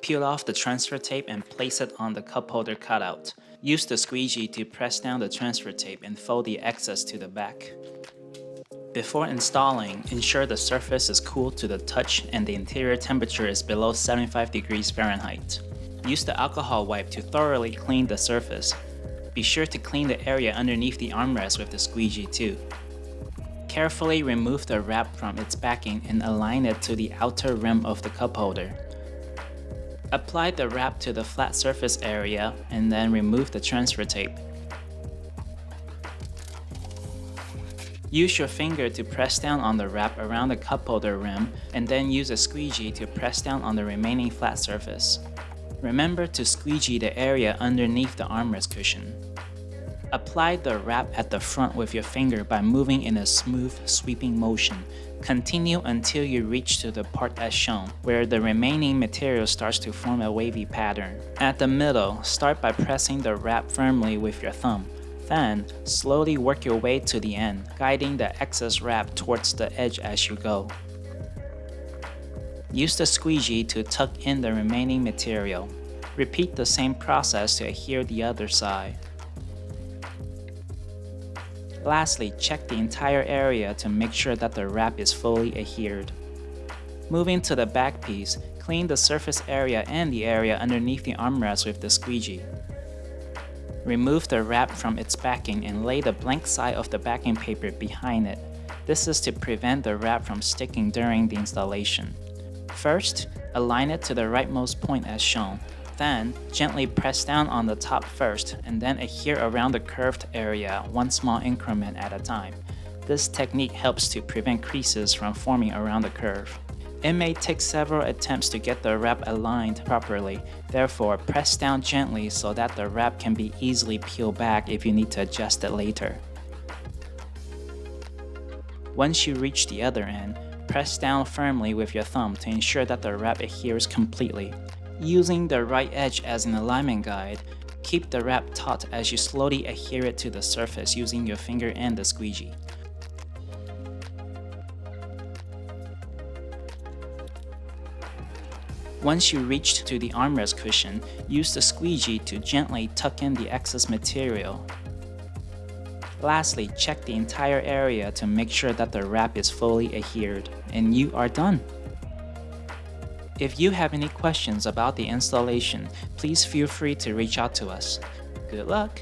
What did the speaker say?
Peel off the transfer tape and place it on the cup holder cutout. Use the squeegee to press down the transfer tape and fold the excess to the back. Before installing, ensure the surface is cool to the touch and the interior temperature is below 75 degrees Fahrenheit. Use the alcohol wipe to thoroughly clean the surface. Be sure to clean the area underneath the armrest with the squeegee too. Carefully remove the wrap from its backing and align it to the outer rim of the cup holder. Apply the wrap to the flat surface area and then remove the transfer tape. Use your finger to press down on the wrap around the cup holder rim and then use a squeegee to press down on the remaining flat surface. Remember to squeegee the area underneath the armrest cushion. Apply the wrap at the front with your finger by moving in a smooth, sweeping motion. Continue until you reach to the part as shown, where the remaining material starts to form a wavy pattern. At the middle, start by pressing the wrap firmly with your thumb. Then, slowly work your way to the end, guiding the excess wrap towards the edge as you go. Use the squeegee to tuck in the remaining material. Repeat the same process to adhere the other side. Lastly, check the entire area to make sure that the wrap is fully adhered. Moving to the back piece, clean the surface area and the area underneath the armrest with the squeegee. Remove the wrap from its backing and lay the blank side of the backing paper behind it. This is to prevent the wrap from sticking during the installation. First, align it to the rightmost point as shown. Then, gently press down on the top first and then adhere around the curved area one small increment at a time. This technique helps to prevent creases from forming around the curve. It may take several attempts to get the wrap aligned properly, therefore press down gently so that the wrap can be easily peeled back if you need to adjust it later. Once you reach the other end, press down firmly with your thumb to ensure that the wrap adheres completely. Using the right edge as an alignment guide, keep the wrap taut as you slowly adhere it to the surface using your finger and the squeegee. Once you reach to the armrest cushion, use the squeegee to gently tuck in the excess material. Lastly, check the entire area to make sure that the wrap is fully adhered, and you are done. If you have any questions about the installation, please feel free to reach out to us. Good luck!